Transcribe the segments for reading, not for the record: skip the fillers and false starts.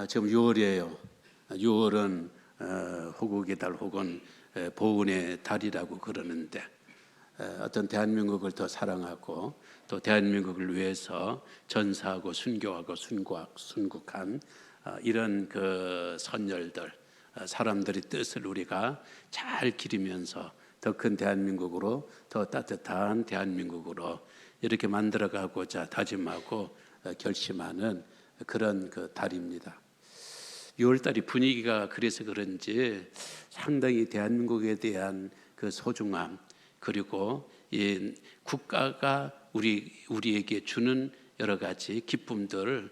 지금 6월이에요. 6월은 호국의 달 혹은 보은의 달이라고 그러는데 어떤 대한민국을 더 사랑하고 또 대한민국을 위해서 전사하고 순교하고 순국한 이런 그 선열들, 사람들의 뜻을 우리가 잘 기리면서 더 큰 대한민국으로, 더 따뜻한 대한민국으로 이렇게 만들어가고자 다짐하고 결심하는 그런 그 달입니다. 6월달이 분위기가 그래서 그런지 상당히 대한민국에 대한 그 소중함, 그리고 이 국가가 우리에게 주는 여러 가지 기쁨들을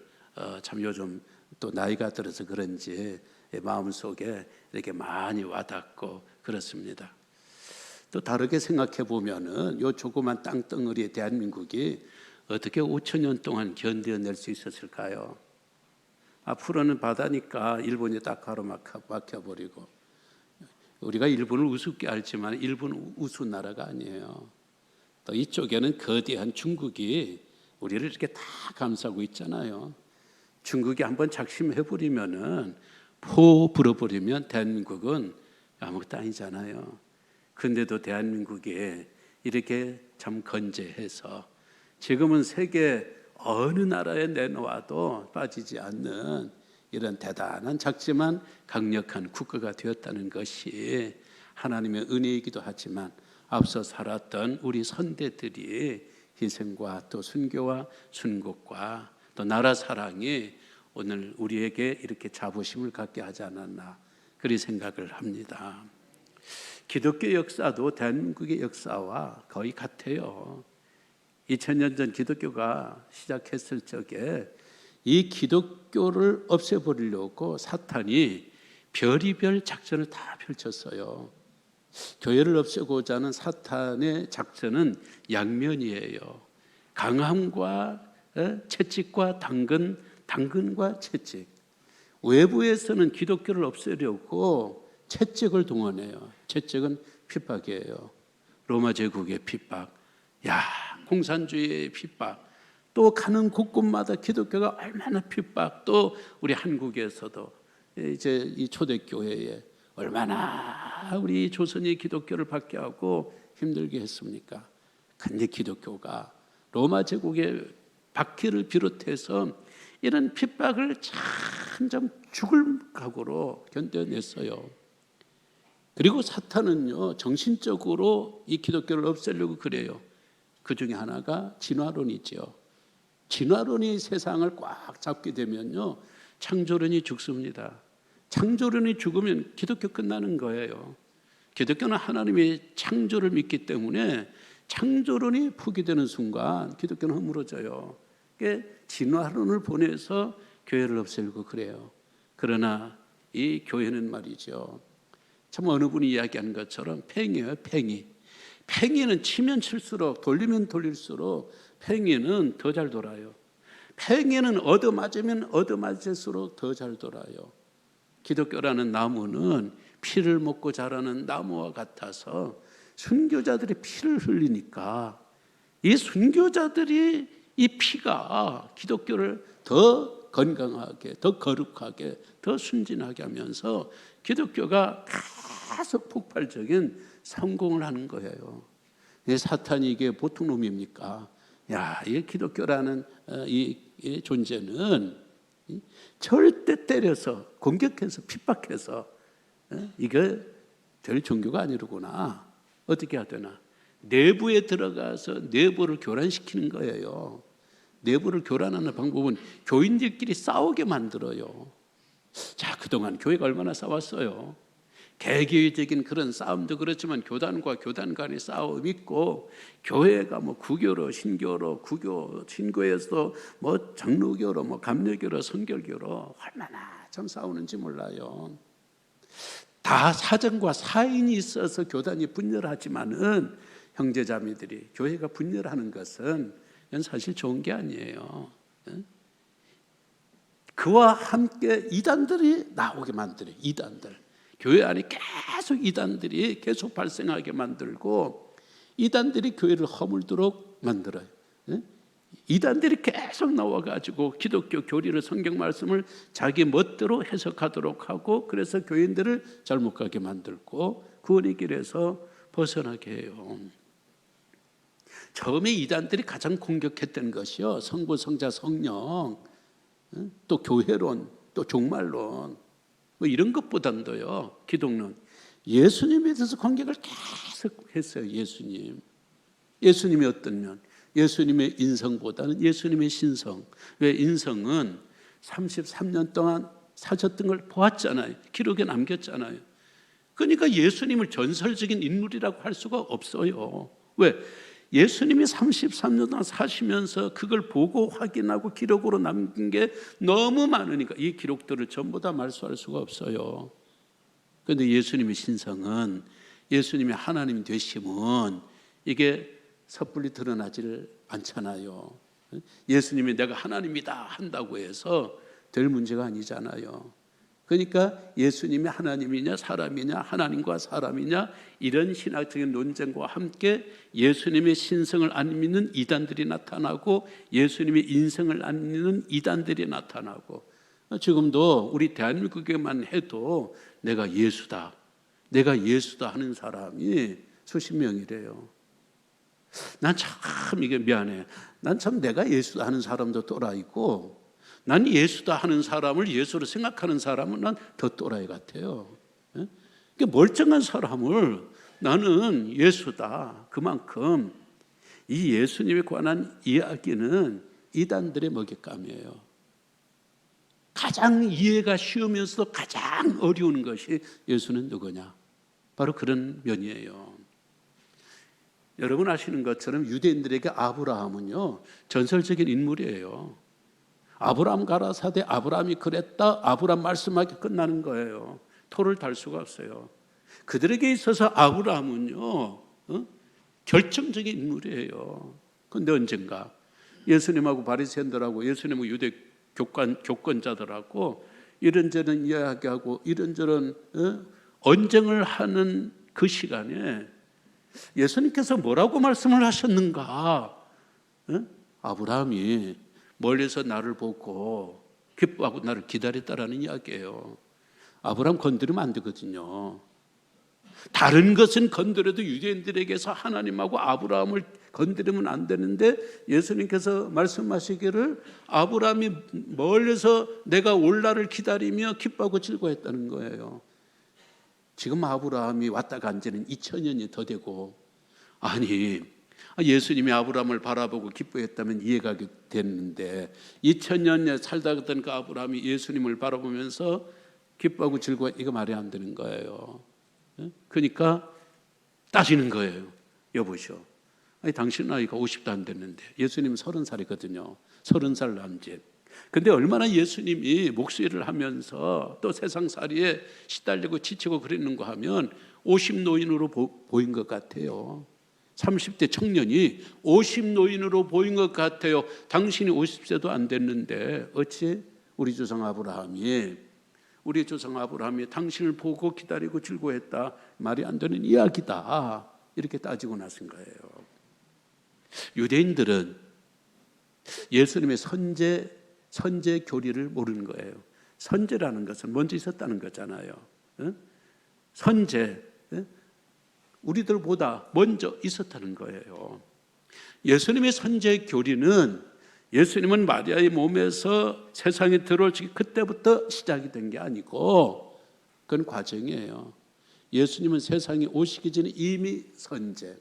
참 요즘 또 나이가 들어서 그런지 마음속에 이렇게 많이 와닿고 그렇습니다. 또 다르게 생각해 보면은 요 조그만 땅덩어리의 대한민국이 어떻게 5천 년 동안 견뎌낼 수 있었을까요? 앞으로는 바다니까 일본이 딱 가로막혀버리고, 우리가 일본을 우습게 알지만 일본은 우스운 나라가 아니에요. 또 이쪽에는 거대한 중국이 우리를 이렇게 다 감싸고 있잖아요. 중국이 한번 작심해버리면은 포 불어버리면 대한민국은 아무것도 아니잖아요. 그런데도 대한민국이 이렇게 참 건재해서 지금은 세계 어느 나라에 내놓아도 빠지지 않는 이런 대단한 작지만 강력한 국가가 되었다는 것이 하나님의 은혜이기도 하지만 앞서 살았던 우리 선대들이 희생과 또 순교와 순국과 또 나라 사랑이 오늘 우리에게 이렇게 자부심을 갖게 하지 않았나 그리 생각을 합니다. 기독교 역사도 대한민국의 역사와 거의 같아요. 2000년 전 기독교가 시작했을 적에 이 기독교를 없애버리려고 사탄이 별의별 작전을 다 펼쳤어요. 교회를 없애고자 하는 사탄의 작전은 양면이에요. 강함과 채찍과 당근과 채찍. 외부에서는 기독교를 없애려고 채찍을 동원해요. 채찍은 핍박이에요. 로마 제국의 핍박, 공산주의의 핍박, 또 가는 곳곳마다 기독교가 얼마나 핍박, 또 우리 한국에서도 이제 이 초대교회에 얼마나 우리 조선이 기독교를 받게 하고 힘들게 했습니까? 근데 기독교가 로마 제국의 박해를 비롯해서 이런 핍박을 참 죽을 각오로 견뎌냈어요. 그리고 사탄은요, 정신적으로 이 기독교를 없애려고 그래요. 그 중에 하나가 진화론이죠. 진화론이 세상을 꽉 잡게 되면요, 창조론이 죽습니다. 창조론이 죽으면 기독교 끝나는 거예요. 기독교는 하나님의 창조를 믿기 때문에 창조론이 포기되는 순간 기독교는 허물어져요. 그러니까 진화론을 보내서 교회를 없애려고 그래요. 그러나 이 교회는 말이죠, 참 어느 분이 이야기한 것처럼 팽이에요. 팽이는 치면 칠수록, 돌리면 돌릴수록 팽이는 더 잘 돌아요. 팽이는 얻어맞으면 얻어맞을수록 더 잘 돌아요. 기독교라는 나무는 피를 먹고 자라는 나무와 같아서 순교자들이 피를 흘리니까 이 순교자들이 이 피가 기독교를 더 건강하게, 더 거룩하게, 더 순진하게 하면서 기독교가 계속 폭발적인 성공을 하는 거예요. 사탄이 이게 보통 놈입니까? 이 기독교라는 이 존재는 절대 때려서 공격해서 핍박해서 이게 될 종교가 아니로구나. 어떻게 해야 되나? 내부에 들어가서 내부를 교란시키는 거예요. 내부를 교란하는 방법은 교인들끼리 싸우게 만들어요. 자, 그동안 교회가 얼마나 싸웠어요. 개개인적인 그런 싸움도 그렇지만 교단과 교단 간의 싸움이 있고, 교회가 뭐 구교로 신교로, 구교 신교에서 뭐 장로교로, 뭐 감리교로, 선결교로 얼마나 참 싸우는지 몰라요. 다 사정과 사인이 있어서 교단이 분열하지만은 형제자매들이 교회가 분열하는 것은 사실 좋은 게 아니에요. 그와 함께 이단들이 나오게 만들어요. 이단들. 교회 안에 계속 이단들이 계속 발생하게 만들고 이단들이 교회를 허물도록 만들어요. 이단들이 계속 나와가지고 기독교 교리를, 성경 말씀을 자기 멋대로 해석하도록 하고, 그래서 교인들을 잘못 가게 만들고 구원의 길에서 벗어나게 해요. 처음에 이단들이 가장 공격했던 것이요, 성부, 성자, 성령, 또 교회론, 또 종말론, 뭐 이런 것보다도요, 기독론, 예수님에 대해서 공격을 계속 했어요. 예수님이 어떤 면, 예수님의 인성보다는 예수님의 신성. 왜? 인성은 33년 동안 사셨던 걸 보았잖아요. 기록에 남겼잖아요. 그러니까 예수님을 전설적인 인물이라고 할 수가 없어요. 왜? 예수님이 33년 동안 사시면서 그걸 보고 확인하고 기록으로 남긴 게 너무 많으니까 이 기록들을 전부 다 말소할 수가 없어요. 그런데 예수님의 신성은, 예수님의 하나님 되심은 이게 섣불리 드러나지를 않잖아요. 예수님이 내가 하나님이다 한다고 해서 될 문제가 아니잖아요. 그러니까 예수님이 하나님이냐 사람이냐, 하나님과 사람이냐, 이런 신학적인 논쟁과 함께 예수님의 신성을 안 믿는 이단들이 나타나고 예수님의 인성을 안 믿는 이단들이 나타나고, 지금도 우리 대한민국에만 해도 내가 예수다 하는 사람이 수십 명이래요. 난 참 이게 미안해. 난 참 내가 예수다 하는 사람도 또라이고, 난 예수다 하는 사람을 예수로 생각하는 사람은 난 더 또라이 같아요. 그러니까 멀쩡한 사람을 나는 예수다, 그만큼 이 예수님에 관한 이야기는 이단들의 먹잇감이에요. 가장 이해가 쉬우면서도 가장 어려운 것이 예수는 누구냐, 바로 그런 면이에요. 여러분 아시는 것처럼 유대인들에게 아브라함은요, 전설적인 인물이에요. 아브라함 가라사대, 아브라함이 그랬다, 아브라함 말씀하게 끝나는 거예요. 토를 달 수가 없어요. 그들에게 있어서 아브라함은요, 결정적인 인물이에요. 그런데 언젠가 예수님하고 바리새인들하고 예수님하고 유대 교권자들하고 이런저런 이야기하고 이런저런 언쟁을 하는 그 시간에 예수님께서 뭐라고 말씀을 하셨는가? 아브라함이 멀리서 나를 보고 기뻐하고 나를 기다렸다라는 이야기예요. 아브라함 건드리면 안 되거든요. 다른 것은 건드려도 유대인들에게서 하나님하고 아브라함을 건드리면 안 되는데, 예수님께서 말씀하시기를 아브라함이 멀리서 내가 올 날을 기다리며 기뻐하고 즐거워했다는 거예요. 지금 아브라함이 왔다 간 지는 2000년이 더 되고, 아니 예수님이 아브라함을 바라보고 기뻐했다면 이해가 됐는데 2000년 살다가 그 아브라함이 예수님을 바라보면서 기뻐하고 즐거워, 이거 말이 안 되는 거예요. 그러니까 따지는 거예요. 여보시오, 아니 당신 나이가 50도 안 됐는데 예수님은 30살이거든요. 30살 남짓. 근데 얼마나 예수님이 목수일을 하면서 또 세상살이에 시달리고 지치고 그랬는가 하면 50노인으로 보인 것 같아요. 30대 청년이 50노인으로 보인 것 같아요. 당신이 50세도 안 됐는데 어찌 우리 조상 아브라함이 당신을 보고 기다리고 즐거워했다, 말이 안 되는 이야기다, 이렇게 따지고 나선 거예요. 유대인들은 예수님의 선제 교리를 모르는 거예요. 선제라는 것은 먼저 있었다는 거잖아요. 선제, 우리들보다 먼저 있었다는 거예요. 예수님의 선제 교리는, 예수님은 마리아의 몸에서 세상에 들어올 적 그때부터 시작이 된 게 아니고 그건 과정이에요. 예수님은 세상에 오시기 전에 이미 선제,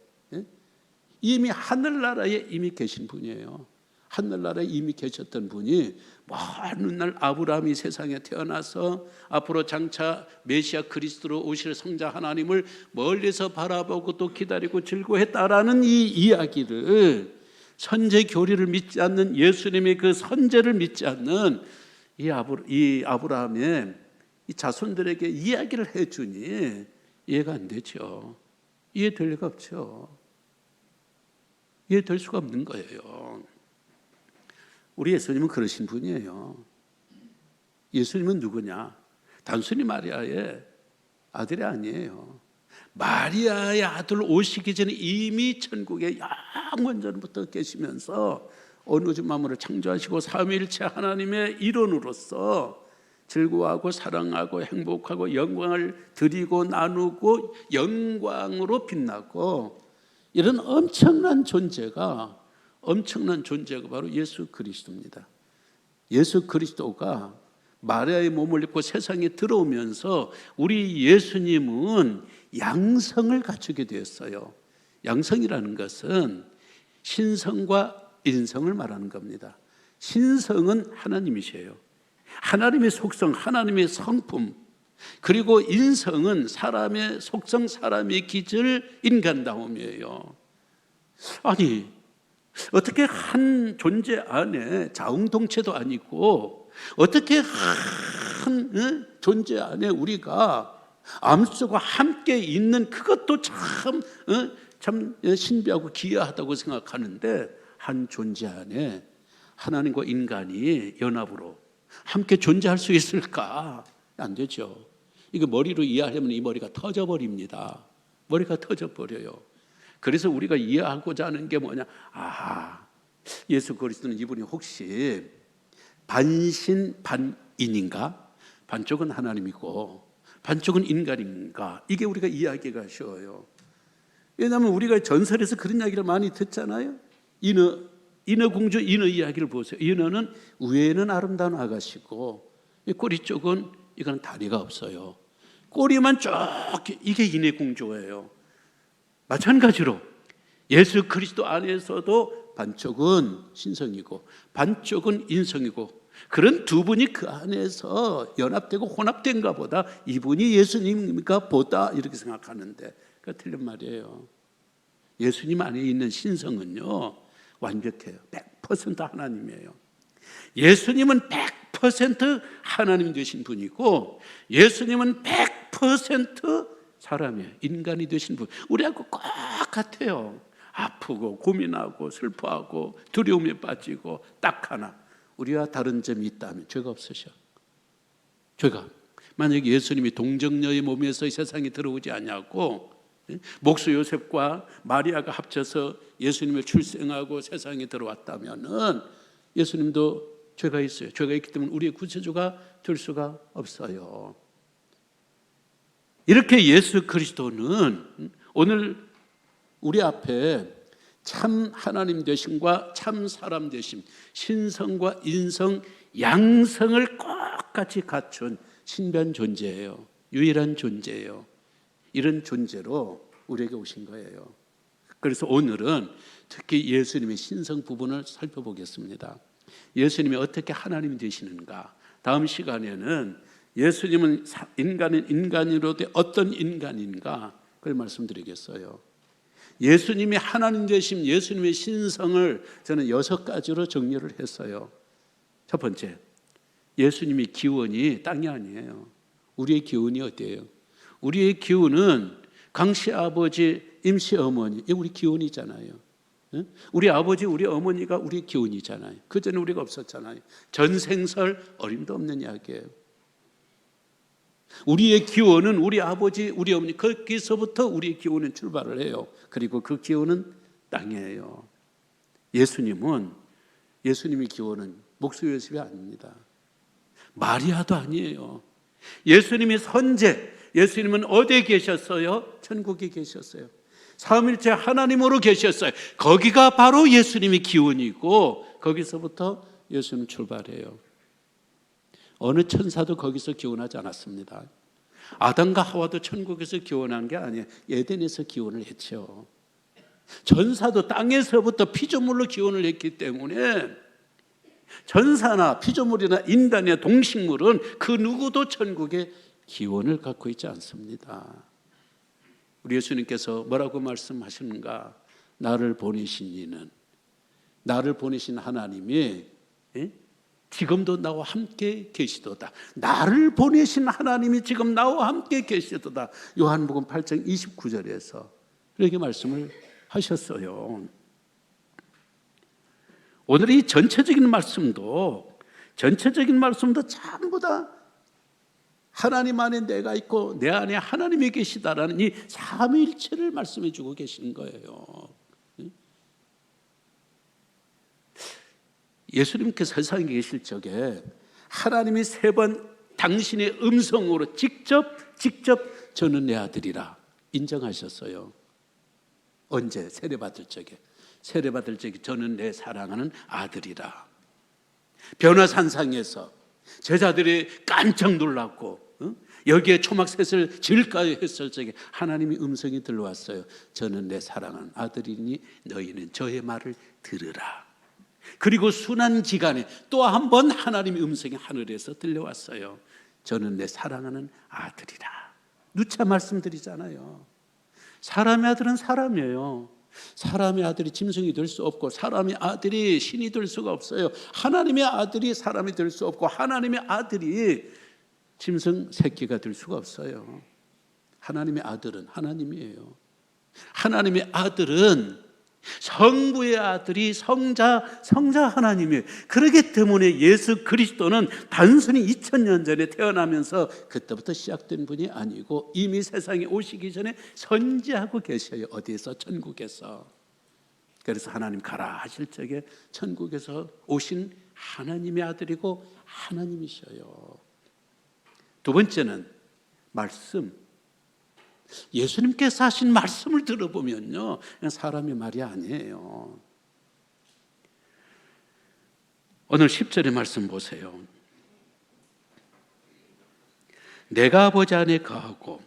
이미 하늘나라에 이미 계신 분이에요. 하늘나라에 이미 계셨던 분이 먼 날 아브라함이 세상에 태어나서 앞으로 장차 메시아 그리스도로 오실 성자 하나님을 멀리서 바라보고 또 기다리고 즐거워했다라는 이 이야기를, 선제 교리를 믿지 않는, 예수님의 그 선제를 믿지 않는 이 아브라함의 이 자손들에게 이야기를 해주니 이해가 안 되죠. 이해될 리가 없죠. 이해될 수가 없는 거예요. 우리 예수님은 그러신 분이에요. 예수님은 누구냐? 단순히 마리아의 아들이 아니에요. 마리아의 아들 오시기 전에 이미 천국에 영원 전부터 계시면서 어느 만물을 창조하시고 삼위일체 하나님의 일원으로서 즐거워하고 사랑하고 행복하고 영광을 드리고 나누고 영광으로 빛나고 이런 엄청난 존재가 바로 예수 그리스도입니다. 예수 그리스도가 마리아의 몸을 입고 세상에 들어오면서 우리 예수님은 양성을 갖추게 되었어요. 양성이라는 것은 신성과 인성을 말하는 겁니다. 신성은 하나님이세요. 하나님의 속성, 하나님의 성품, 그리고 인성은 사람의 속성, 사람의 기질, 인간다움이에요. 아니, 어떻게 한 존재 안에 자웅동체도 아니고 어떻게 한 존재 안에 우리가 암수와 함께 있는 그것도 참 신비하고 기이하다고 생각하는데 한 존재 안에 하나님과 인간이 연합으로 함께 존재할 수 있을까? 안 되죠. 이거 머리로 이해하려면 이 머리가 터져버립니다. 머리가 터져버려요. 그래서 우리가 이해하고자 하는 게 뭐냐? 예수 그리스도는 이분이 혹시 반신반인인가? 반쪽은 하나님이고 반쪽은 인간인가? 이게 우리가 이해하기가 쉬워요. 왜냐하면 우리가 전설에서 그런 이야기를 많이 듣잖아요. 인어 공주 인어 이야기를 보세요. 인어는 위에는 아름다운 아가씨고 꼬리 쪽은 이거는 다리가 없어요. 꼬리만 쭉 이게 인어 공주예요. 마찬가지로 예수 그리스도 안에서도 반쪽은 신성이고 반쪽은 인성이고 그런 두 분이 그 안에서 연합되고 혼합된가 보다 이분이 예수님입니까 보다 이렇게 생각하는데 그거 틀린 말이에요. 예수님 안에 있는 신성은요 완벽해요. 100% 하나님이에요. 예수님은 100% 하나님 되신 분이고 예수님은 100% 사람이에요. 인간이 되신 분. 우리하고 똑같아요. 아프고 고민하고 슬퍼하고 두려움에 빠지고 딱 하나 우리와 다른 점이 있다면 죄가 없으셔. 죄가 만약에 예수님이 동정녀의 몸에서 이 세상에 들어오지 않냐고 목수 요셉과 마리아가 합쳐서 예수님을 출생하고 세상에 들어왔다면은 예수님도 죄가 있어요. 죄가 있기 때문에 우리의 구세주가 될 수가 없어요. 이렇게 예수 그리스도는 오늘 우리 앞에 참 하나님 되심과 참 사람 되심, 신성과 인성, 양성을 똑같이 갖춘 신비한 존재예요. 유일한 존재예요. 이런 존재로 우리에게 오신 거예요. 그래서 오늘은 특히 예수님의 신성 부분을 살펴보겠습니다. 예수님이 어떻게 하나님이 되시는가? 다음 시간에는 예수님은 인간은 인간으로되 어떤 인간인가? 그걸 말씀드리겠어요. 예수님이 하나님 되심, 예수님의 신성을 저는 6가지로 정리를 했어요. 첫 번째, 예수님의 기원이 땅이 아니에요. 우리의 기원이 어디예요? 우리의 기원은 강씨 아버지, 임씨 어머니, 이게 우리 기원이잖아요. 우리 아버지, 우리 어머니가 우리 기원이잖아요. 그 전에 우리가 없었잖아요. 전생설 어림도 없는 이야기예요. 우리의 기원은 우리 아버지, 우리 어머니, 거기서부터 우리의 기원은 출발을 해요. 그리고 그 기원은 땅이에요. 예수님의 기원은 목수 요셉이 아닙니다. 마리아도 아니에요. 예수님이 선제, 예수님은 어디에 계셨어요? 천국에 계셨어요. 삼위일체 하나님으로 계셨어요. 거기가 바로 예수님의 기원이고 거기서부터 예수님 출발해요. 어느 천사도 거기서 기원하지 않았습니다. 아담과 하와도 천국에서 기원한 게 아니에요. 에덴에서 기원을 했죠. 전사도 땅에서부터 피조물로 기원을 했기 때문에 전사나 피조물이나 인간이나 동식물은 그 누구도 천국에 기원을 갖고 있지 않습니다. 우리 예수님께서 뭐라고 말씀하시는가? 나를 보내신 이는, 나를 보내신 하나님이 지금도 나와 함께 계시도다. 나를 보내신 하나님이 지금 나와 함께 계시도다. 요한복음 8장 29절에서 이렇게 말씀을 하셨어요. 오늘 이 전체적인 말씀도 전체적인 말씀도 전부 다 하나님 안에 내가 있고 내 안에 하나님이 계시다라는 이 삼위일체를 말씀해 주고 계시는 거예요. 예수님께서 세상에 계실 적에 하나님이 3번 당신의 음성으로 직접 저는 내 아들이라 인정하셨어요. 언제? 세례받을 적에. 세례받을 적에 저는 내 사랑하는 아들이라. 변화산상에서 제자들이 깜짝 놀랐고 여기에 초막셋을 지을까요 했을 적에 하나님의 음성이 들려왔어요. 저는 내 사랑하는 아들이니 너희는 저의 말을 들으라. 그리고 순환 기간에 또 한 번 하나님의 음성이 하늘에서 들려왔어요. 저는 내 사랑하는 아들이라. 누차 말씀드리잖아요. 사람의 아들은 사람이에요. 사람의 아들이 짐승이 될 수 없고 사람의 아들이 신이 될 수가 없어요. 하나님의 아들이 사람이 될 수 없고 하나님의 아들이 짐승 새끼가 될 수가 없어요. 하나님의 아들은 하나님이에요. 하나님의 아들은 성부의 아들이 성자 하나님이에요. 그렇기 때문에 예수 그리스도는 단순히 2000년 전에 태어나면서 그때부터 시작된 분이 아니고 이미 세상에 오시기 전에 선지하고 계셔요. 어디에서? 천국에서. 그래서 하나님 가라 하실 적에 천국에서 오신 하나님의 아들이고 하나님이셔요. 두 번째는 말씀. 예수님께서 하신 말씀을 들어보면요, 그냥 사람의 말이 아니에요. 오늘 10절의 말씀 보세요. 내가 아버지 안에 거하고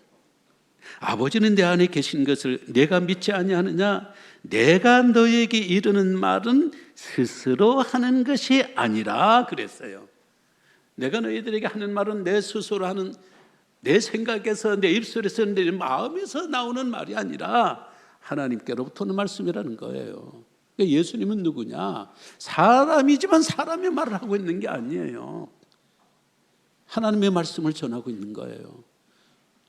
아버지는 내 안에 계신 것을 내가 믿지 아니하느냐? 내가 너에게 이르는 말은 스스로 하는 것이 아니라 그랬어요. 내가 너희들에게 하는 말은 내 스스로 하는, 내 생각에서, 내 입술에서, 내 마음에서 나오는 말이 아니라 하나님께로부터 오는 말씀이라는 거예요. 그러니까 예수님은 누구냐? 사람이지만 사람의 말을 하고 있는 게 아니에요. 하나님의 말씀을 전하고 있는 거예요.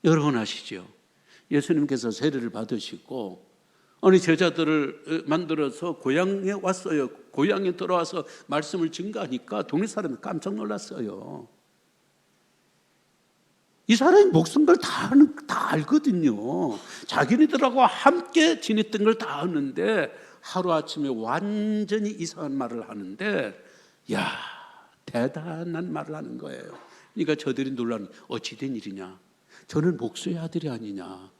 여러분 아시죠? 예수님께서 세례를 받으시고 어느 제자들을 만들어서 고향에 왔어요. 고향에 들어와서 말씀을 증거하니까 동네 사람이 깜짝 놀랐어요. 이 사람이 목숨 걸 다 알거든요. 자기네들하고 함께 지냈던 걸 다 아는데 하루아침에 완전히 이상한 말을 하는데, 야, 대단한 말을 하는 거예요. 그러니까 저들이 놀라는, 어찌 된 일이냐? 저는 목수의 아들이 아니냐?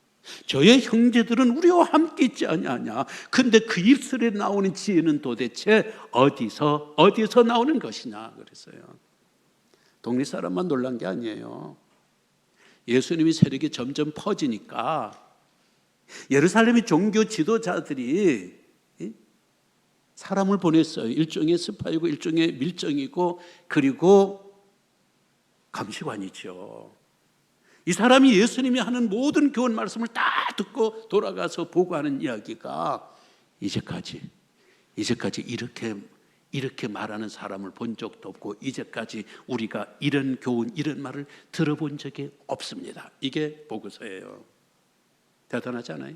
저의 형제들은 우리와 함께 있지 아니하냐? 근데 그 입술에 나오는 지혜는 도대체 어디서 나오는 것이냐? 그랬어요. 동네 사람만 놀란 게 아니에요. 예수님이 세력이 점점 퍼지니까 예루살렘의 종교 지도자들이 사람을 보냈어요. 일종의 스파이고 일종의 밀정이고 그리고 감시관이죠. 이 사람이 예수님이 하는 모든 교훈 말씀을 다 듣고 돌아가서 보고하는 이야기가 이제까지 이렇게 말하는 사람을 본 적도 없고 이제까지 우리가 이런 교훈, 이런 말을 들어본 적이 없습니다. 이게 보고서예요. 대단하지 않아요?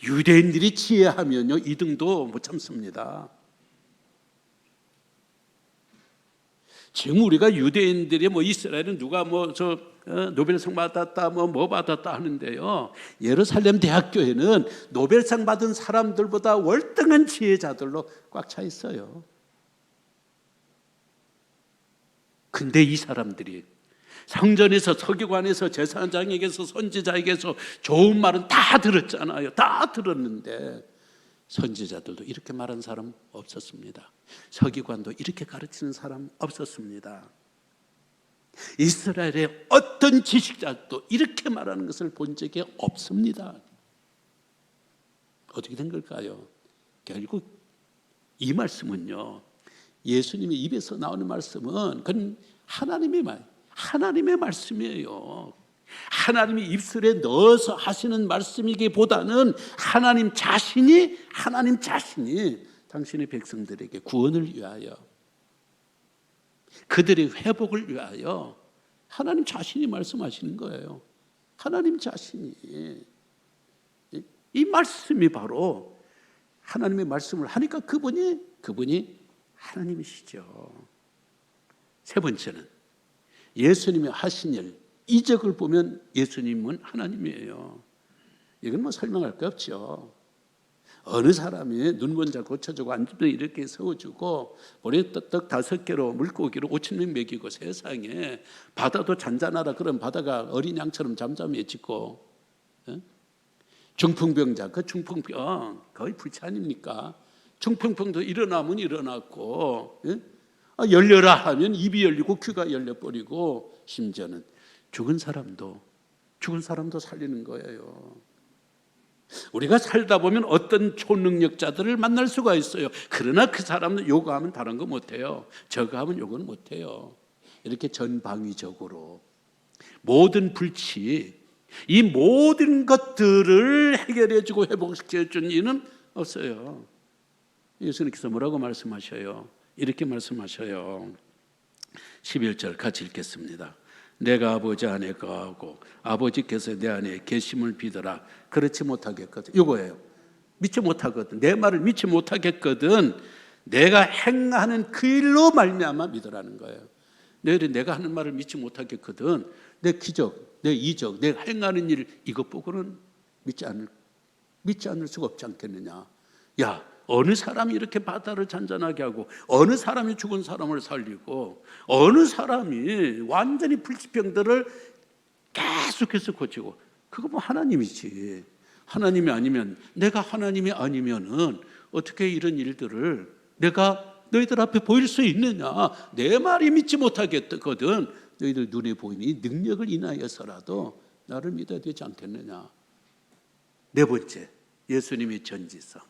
유대인들이 지혜하면요 2등도 못 참습니다. 지금 우리가 유대인들이 이스라엘은 누가 노벨상 받았다 뭐 받았다 하는데요, 예루살렘 대학교에는 노벨상 받은 사람들보다 월등한 지혜자들로 꽉 차 있어요. 근데 이 사람들이 성전에서, 서기관에서, 제사장에게서, 선지자에게서 좋은 말은 다 들었잖아요. 다 들었는데 선지자들도 이렇게 말한 사람 없었습니다. 서기관도 이렇게 가르치는 사람 없었습니다. 이스라엘의 어떤 지식자도 이렇게 말하는 것을 본 적이 없습니다. 어떻게 된 걸까요? 결국 이 말씀은요, 예수님의 입에서 나오는 말씀은 그건 하나님의 말씀이에요. 하나님이 입술에 넣어서 하시는 말씀이기보다는 하나님 자신이 당신의 백성들에게 구원을 위하여, 그들의 회복을 위하여 하나님 자신이 말씀하시는 거예요. 하나님 자신이. 이 말씀이 바로 하나님의 말씀을 하니까 그분이 하나님이시죠. 세 번째는 예수님이 하신 일, 이적을 보면 예수님은 하나님이에요. 이건 뭐 설명할 거 없죠. 어느 사람이 눈먼자 고쳐주고 안주도 이렇게 세워주고 보리떡 5개로 물고기로 5,000명 먹이고 세상에 바다도 잔잔하라 그러면 바다가 어린 양처럼 잠잠해지고 중풍병자 그 중풍병 거의 불치 아닙니까? 중풍병도 일어나면 일어났고 열려라 하면 입이 열리고 귀가 열려버리고 심지어는 죽은 사람도 살리는 거예요. 우리가 살다 보면 어떤 초능력자들을 만날 수가 있어요. 그러나 그 사람은 요거 하면 다른 거 못해요. 저거 하면 요거는 못해요. 이렇게 전방위적으로 모든 불치, 이 모든 것들을 해결해주고 회복시켜준 이는 없어요. 예수님께서 뭐라고 말씀하셔요? 이렇게 말씀하셔요. 11절 같이 읽겠습니다. 내가 아버지 안에 거하고 아버지께서 내 안에 계심을 믿어라. 그렇지 못하겠거든. 이거예요. 믿지 못하거든. 내 말을 믿지 못하겠거든. 내가 행하는 그 일로 말미암아 믿으라는 거예요. 내가 하는 말을 믿지 못하겠거든. 내 기적, 내 이적, 내가 행하는 일 이것 보고는 믿지 않을 수가 없지 않겠느냐. 야, 어느 사람이 이렇게 바다를 잔잔하게 하고 어느 사람이 죽은 사람을 살리고 어느 사람이 완전히 불치병들을 계속해서 고치고 그거 뭐 하나님이지. 하나님이 아니면 내가 하나님이 아니면은 어떻게 이런 일들을 내가 너희들 앞에 보일 수 있느냐. 내 말이 믿지 못하겠거든. 너희들 눈에 보이는 이 능력을 인하여서라도 나를 믿어야 되지 않겠느냐. 네 번째, 예수님의 전지성.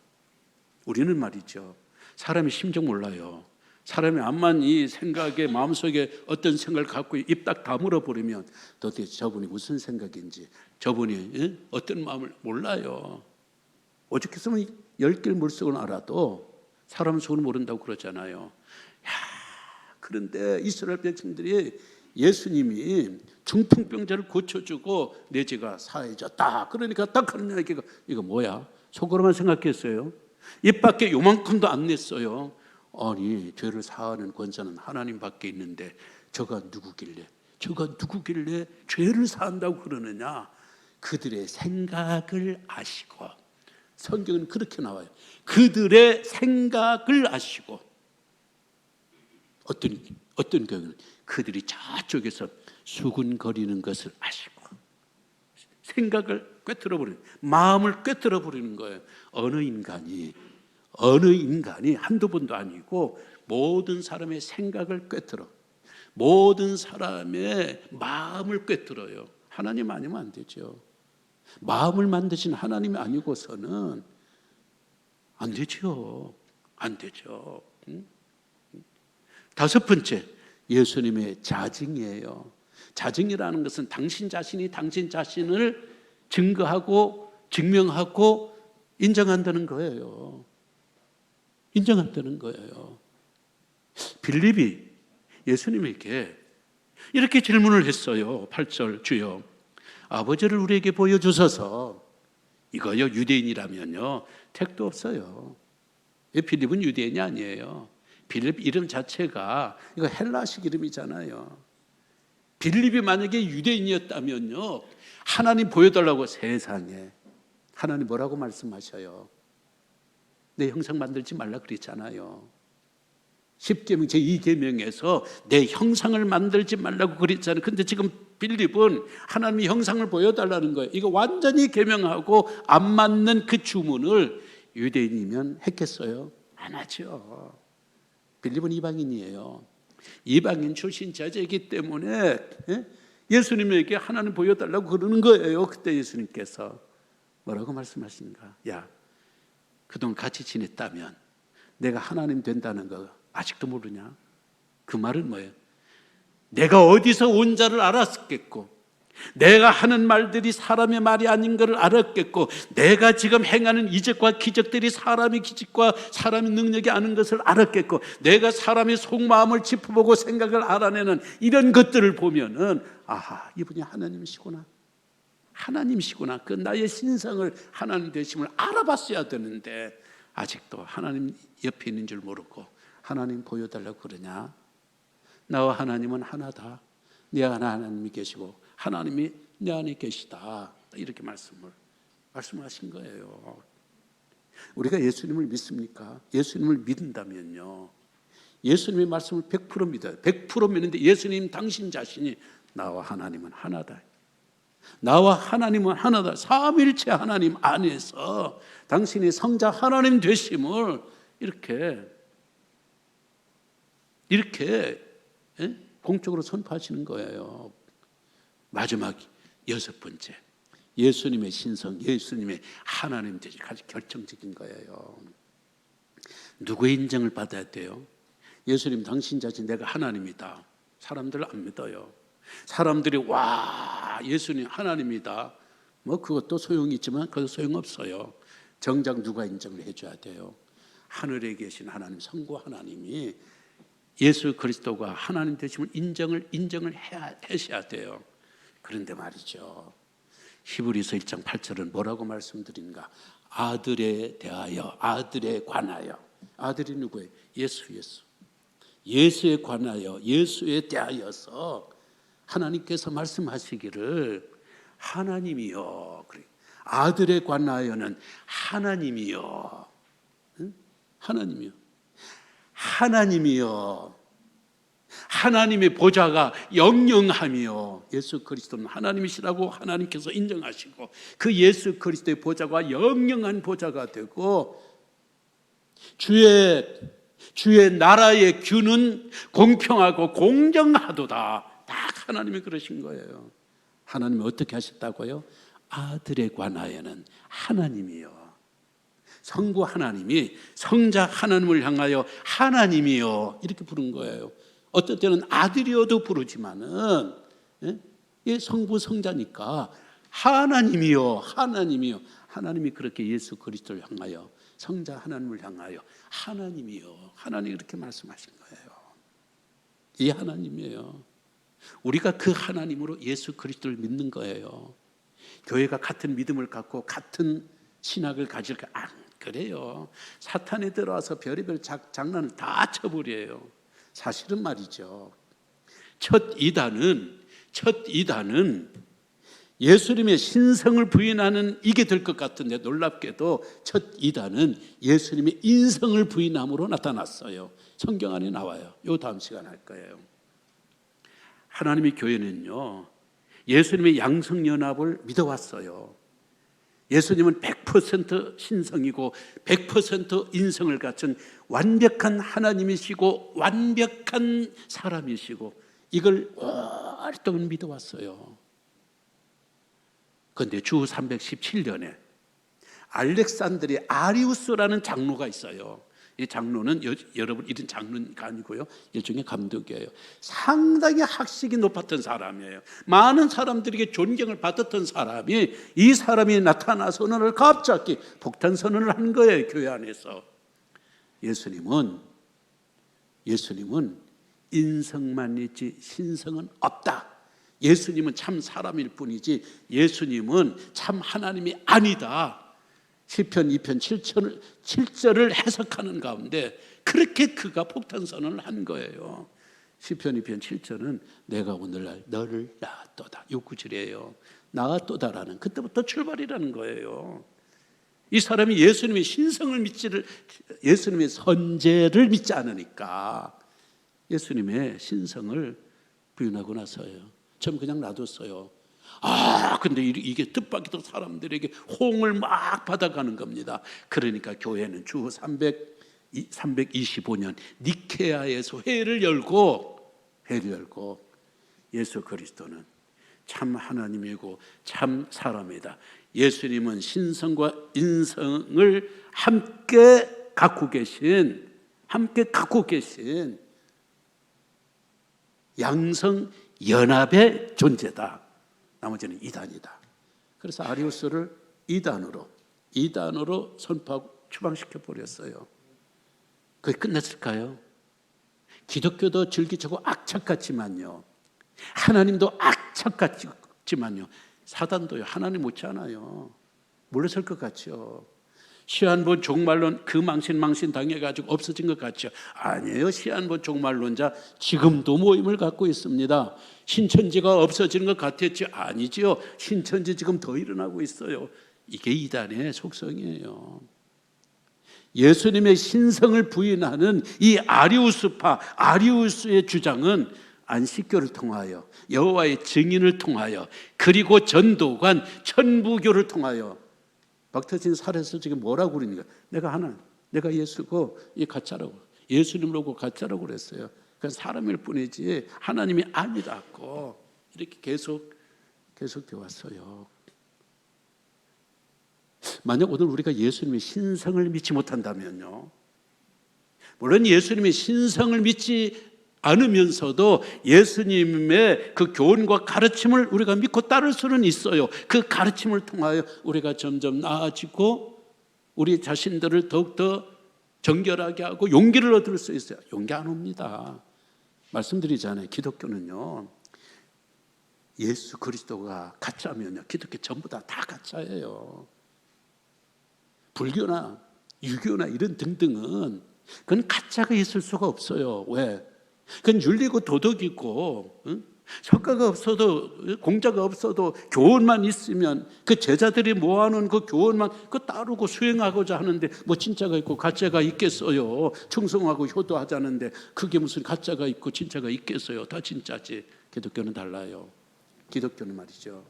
우리는 말이죠. 사람이 심정 몰라요. 사람이 암만 이 생각에 마음속에 어떤 생각을 갖고 입 딱 다물어 버리면 도대체 저분이 무슨 생각인지 저분이 어떤 마음을 몰라요. 오죽했으면 10개의 물속은 알아도 사람 속은 모른다고 그러잖아요. 그런데 이스라엘 백성들이 예수님이 중풍병자를 고쳐주고 내 죄가 사해졌다. 그러니까 딱 하는 얘기가 이거 뭐야? 속으로만 생각했어요. 입 밖에 요만큼도 안 냈어요. 아니 죄를 사하는 권세는 하나님밖에 있는데 저가 누구길래 죄를 사한다고 그러느냐. 그들의 생각을 아시고, 성경은 그렇게 나와요. 그들의 생각을 아시고, 어떤 경우는 그들이 저쪽에서 수군거리는 것을 아시고 생각을 꿰뚫어 버리는, 마음을 꿰뚫어 버리는 거예요. 어느 인간이 한두 번도 아니고 모든 사람의 생각을 꿰뚫어, 모든 사람의 마음을 꿰뚫어요. 하나님 아니면 안 되죠. 마음을 만드신 하나님이 아니고서는 안 되죠. 안 되죠. 다섯 번째, 예수님의 자증이에요. 자증이라는 것은 당신 자신이 당신 자신을 증거하고 증명하고 인정한다는 거예요. 인정한다는 거예요. 빌립이 예수님에게 이렇게 질문을 했어요. 8절, 주여 아버지를 우리에게 보여주소서. 이거요, 유대인이라면요 택도 없어요. 빌립은 유대인이 아니에요. 빌립 이름 자체가 이거 헬라식 이름이잖아요. 빌립이 만약에 유대인이었다면요 하나님 보여달라고, 세상에 하나님 뭐라고 말씀하셔요? 내 형상 만들지 말라 그랬잖아요. 10계명 제2계명에서 내 형상을 만들지 말라고 그랬잖아요. 근데 지금 빌립은 하나님의 형상을 보여달라는 거예요. 이거 완전히 계명하고 안 맞는 그 주문을 유대인이면 했겠어요? 안 하죠. 빌립은 이방인이에요. 이방인 출신 자제이기 때문에 예수님에게 하나님 보여달라고 그러는 거예요. 그때 예수님께서 뭐라고 말씀하시는가? 야, 그동안 같이 지냈다면 내가 하나님 된다는 거 아직도 모르냐? 그 말은 뭐예요? 내가 어디서 온 자를 알았겠고, 내가 하는 말들이 사람의 말이 아닌 것을 알았겠고, 내가 지금 행하는 이적과 기적들이 사람의 기적과 사람의 능력이 아닌 것을 알았겠고, 내가 사람의 속마음을 짚어보고 생각을 알아내는 이런 것들을 보면은 아하, 이분이 하나님이시구나, 하나님이시구나, 그 나의 신성을 하나님 되심을 알아봤어야 되는데 아직도 하나님 옆에 있는 줄 모르고 하나님 보여달라고 그러냐? 나와 하나님은 하나다. 내 안에 하나님이 계시고 하나님이 내 안에 계시다. 이렇게 말씀하신 거예요. 우리가 예수님을 믿습니까? 예수님을 믿는다면요, 예수님의 말씀을 100% 믿어요. 100% 믿는데 예수님 당신 자신이 나와 하나님은 하나다. 나와 하나님은 하나다. 삼위일체 하나님 안에서 당신이 성자 하나님 되심을 이렇게 공적으로 선포하시는 거예요. 마지막 6번째, 예수님의 신성, 예수님의 하나님 되시 가장 결정적인 거예요. 누구의 인정을 받아야 돼요? 예수님 당신 자신 내가 하나님이다. 사람들 안 믿어요. 사람들이 와 예수님 하나님이다. 뭐 그것도 소용이 있지만 그것도 소용없어요. 정작 누가 인정을 해줘야 돼요? 하늘에 계신 하나님, 성부 하나님이 예수 그리스도가 하나님 되심을 인정을 하셔야 돼요. 그런데 말이죠, 히브리서 1장 8절은 뭐라고 말씀드린가? 아들에 대하여, 아들에 관하여. 아들이 누구예요? 예수. 예수에 관하여, 예수에 대하여서 하나님께서 말씀하시기를 하나님이요. 아들에 관하여는 하나님이요. 응? 하나님이요. 하나님의 보좌가 영영하며, 예수 그리스도는 하나님이시라고 하나님께서 인정하시고 그 예수 그리스도의 보좌가 영영한 보좌가 되고 주의 나라의 규는 공평하고 공정하도다. 딱 하나님이 그러신 거예요. 하나님이 어떻게 하셨다고요? 아들에 관하여는 하나님이요. 성부 하나님이 성자 하나님을 향하여 하나님이요 이렇게 부른 거예요. 어떤 때는 아들이어도 부르지만은 성부 성자니까 하나님이요. 하나님이 그렇게 예수 그리스도를 향하여, 성자 하나님을 향하여 하나님이요. 하나님이 그렇게 말씀하신 거예요. 이 하나님이에요. 우리가 그 하나님으로 예수 그리스도를 믿는 거예요. 교회가 같은 믿음을 갖고 같은 신학을 가질까? 안 그래요. 사탄이 들어와서 별의별 장난을 다 쳐버려요. 사실은 말이죠, 첫 이단은 예수님의 신성을 부인하는 이게 될 것 같은데, 놀랍게도 첫 이단은 예수님의 인성을 부인함으로 나타났어요. 성경 안에 나와요. 요 다음 시간 할 거예요. 하나님의 교회는요, 예수님의 양성연합을 믿어왔어요. 예수님은 100% 신성이고 100% 인성을 갖춘 완벽한 하나님이시고 완벽한 사람이시고, 이걸 오랫동안 믿어왔어요. 그런데 주 317년에 알렉산드리 아리우스라는 장로가 있어요. 이 장로는 여러분 이런 장로가 아니고요, 일종의 감독이에요. 상당히 학식이 높았던 사람이에요. 많은 사람들에게 존경을 받았던 사람이, 이 사람이 나타나서 어느 날 갑자기 폭탄 선언을 한 거예요. 교회 안에서 예수님은 인성만 있지 신성은 없다. 예수님은 참 사람일 뿐이지 예수님은 참 하나님이 아니다. 시편 2편 7절을 해석하는 가운데 그렇게 그가 폭탄 선언을 한 거예요. 시편 2편 7절은 내가 오늘날 너를 낳았도다. 요 구절이에요. 낳았도다라는, 그때부터 출발이라는 거예요. 이 사람이 예수님의 신성을 예수님의 선제를 믿지 않으니까 예수님의 신성을 부인하고 나서요, 전 그냥 놔뒀어요. 근데 이게 뜻밖에도 사람들에게 호응을 막 받아가는 겁니다. 그러니까 교회는 주 325년 니케아에서 회를 열고 예수 그리스도는 참 하나님이고 참 사람이다. 예수님은 신성과 인성을 함께 갖고 계신 양성 연합의 존재다. 나머지는 이단이다. 그래서 아리우스를 이단으로 선포하고 추방시켜 버렸어요. 그게 끝났을까요? 기독교도 줄기차고 악착같지만요, 하나님도 악착같지만요, 사단도요 하나님 못지 않아요. 물러설 것 같죠. 시한부 종말론 그 망신 당해가지고 없어진 것 같죠? 아니에요. 시한부 종말론자 지금도 모임을 갖고 있습니다. 신천지가 없어지는 것 같았죠? 아니지요. 신천지 지금 더 일어나고 있어요. 이게 이단의 속성이에요. 예수님의 신성을 부인하는 이 아리우스파, 아리우스의 주장은 안식교를 통하여, 여호와의 증인을 통하여, 그리고 전도관, 천부교를 통하여 박터진 살에서 지금 뭐라고 그러니까 내가 하나, 내가 예수고 이 가짜라고, 예수님으로 가짜라고 그랬어요. 그건 사람일 뿐이지 하나님이 아니라고 이렇게 계속 되어 왔어요. 만약 오늘 우리가 예수님의 신성을 믿지 못한다면요, 물론 예수님의 신성을 믿지 않으면서도 예수님의 그 교훈과 가르침을 우리가 믿고 따를 수는 있어요. 그 가르침을 통하여 우리가 점점 나아지고 우리 자신들을 더욱더 정결하게 하고 용기를 얻을 수 있어요. 용기 안 옵니다. 말씀드리잖아요. 기독교는요, 예수 그리스도가 가짜면요, 기독교 전부 다 가짜예요. 불교나 유교나 이런 등등은 그건 가짜가 있을 수가 없어요. 왜? 그건 윤리고 도덕이고, 석가가 없어도, 공자가 없어도 교훈만 있으면 그 제자들이 모아놓은 그 교훈만 그 따르고 수행하고자 하는데 뭐 진짜가 있고 가짜가 있겠어요. 충성하고 효도하자는데 그게 무슨 가짜가 있고 진짜가 있겠어요. 다 진짜지. 기독교는 달라요. 기독교는 말이죠,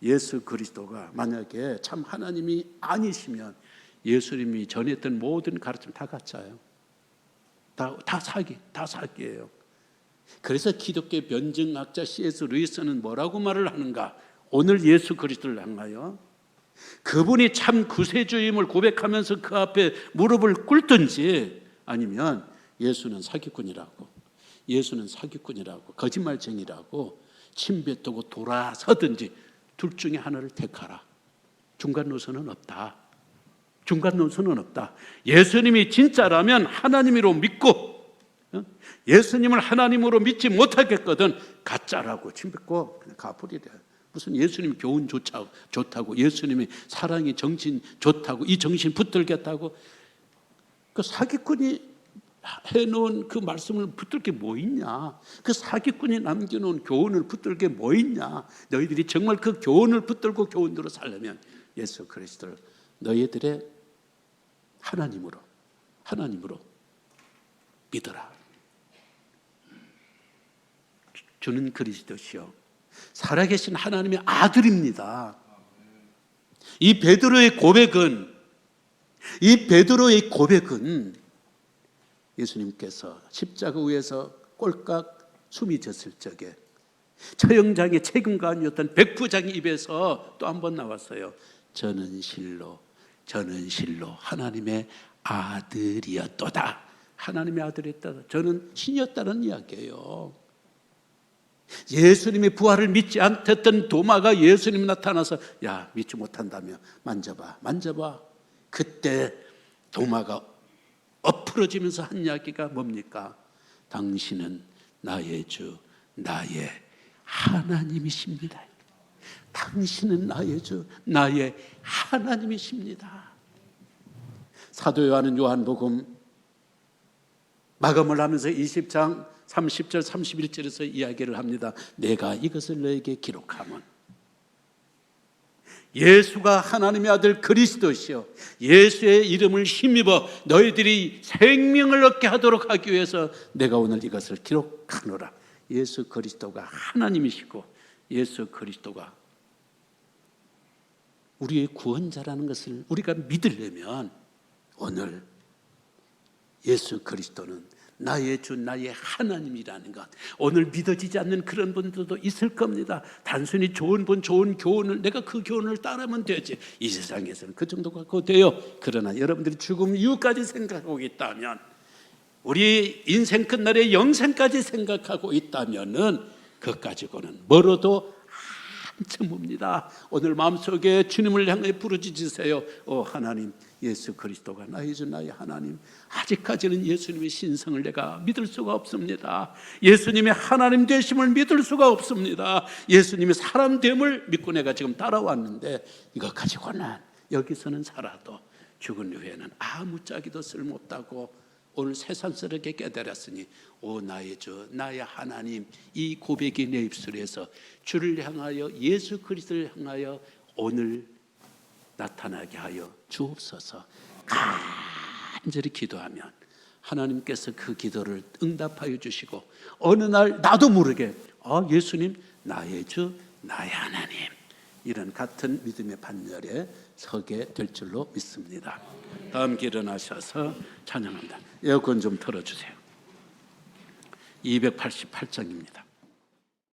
예수 그리스도가 만약에 참 하나님이 아니시면 예수님이 전했던 모든 가르침 다 가짜예요. 다 사기예요. 그래서 기독교의 변증학자 C.S. 루이스는 뭐라고 말을 하는가? 오늘 예수 그리스도를 향하여 그분이 참 구세주임을 고백하면서 그 앞에 무릎을 꿇든지, 아니면 예수는 사기꾼이라고, 거짓말쟁이라고 침뱉고 돌아서든지 둘 중에 하나를 택하라. 중간 노선은 없다. 예수님이 진짜라면 하나님으로 믿고, 예수님을 하나님으로 믿지 못하겠거든 가짜라고 침뱉고 그냥 가버리래. 무슨 예수님 교훈 좋다고, 예수님의 사랑의 정신 좋다고, 이 정신 붙들겠다고. 그 사기꾼이 해놓은 그 말씀을 붙들 게 뭐 있냐? 그 사기꾼이 남겨놓은 교훈을 붙들 게 뭐 있냐? 너희들이 정말 그 교훈을 붙들고 교훈대로 살려면 예수 그리스도를 너희들의 하나님으로 믿어라. 주는 그리스도시요 살아계신 하나님의 아들입니다. 이 베드로의 고백은 예수님께서 십자가 위에서 꼴깍 숨이 졌을 적에 처형장의 책임관이었던 백부장의 입에서 또 한 번 나왔어요. 저는 실로 하나님의 아들이었도다. 하나님의 아들이었다. 저는 신이었다는 이야기예요. 예수님의 부활을 믿지 않았던 도마가 예수님이 나타나서 야, 믿지 못한다며 만져봐. 그때 도마가 엎으러지면서 한 이야기가 뭡니까? 당신은 나의 주, 나의 하나님이십니다. 당신은 나의 주, 나의 하나님이십니다. 사도 요한복음 마감을 하면서 20장 30절 31절에서 이야기를 합니다. 내가 이것을 너에게 기록하면 예수가 하나님의 아들 그리스도시요 예수의 이름을 힘입어 너희들이 생명을 얻게 하도록 하기 위해서 내가 오늘 이것을 기록하노라. 예수 그리스도가 하나님이시고 예수 그리스도가 우리의 구원자라는 것을 우리가 믿으려면 오늘 예수 그리스도는 나의 주, 나의 하나님이라는 것, 오늘 믿어지지 않는 그런 분들도 있을 겁니다. 단순히 좋은 교훈을, 내가 그 교훈을 따르면 되지. 이 세상에서는 그 정도 갖고 돼요. 그러나 여러분들이 죽음 이후까지 생각하고 있다면, 우리 인생 끝날에 영생까지 생각하고 있다면은 그것 가지고는 멀어도 한참 멉니다. 오늘 마음속에 주님을 향해 부르짖으세요. 하나님, 예수 그리스도가 나의 주, 나의 하나님. 아직까지는 예수님의 신성을 내가 믿을 수가 없습니다. 예수님의 하나님 되심을 믿을 수가 없습니다. 예수님의 사람 됨을 믿고 내가 지금 따라왔는데 이것 가지고는 여기서는 살아도 죽은 후에는 아무짝에도 쓸모없다고 오늘 새삼스럽게 깨달았으니 오 나의 주 나의 하나님, 이 고백이 내 입술에서 주를 향하여 예수 그리스도를 향하여 오늘 나타나게 하여 주옵소서. 간절히 기도하면 하나님께서 그 기도를 응답하여 주시고 어느 날 나도 모르게 예수님 나의 주 나의 하나님, 이런 같은 믿음의 반열에 서게 될 줄로 믿습니다. 다 함께 일어나셔서 찬양합니다. 에어컨 좀 틀어주세요. 288장입니다.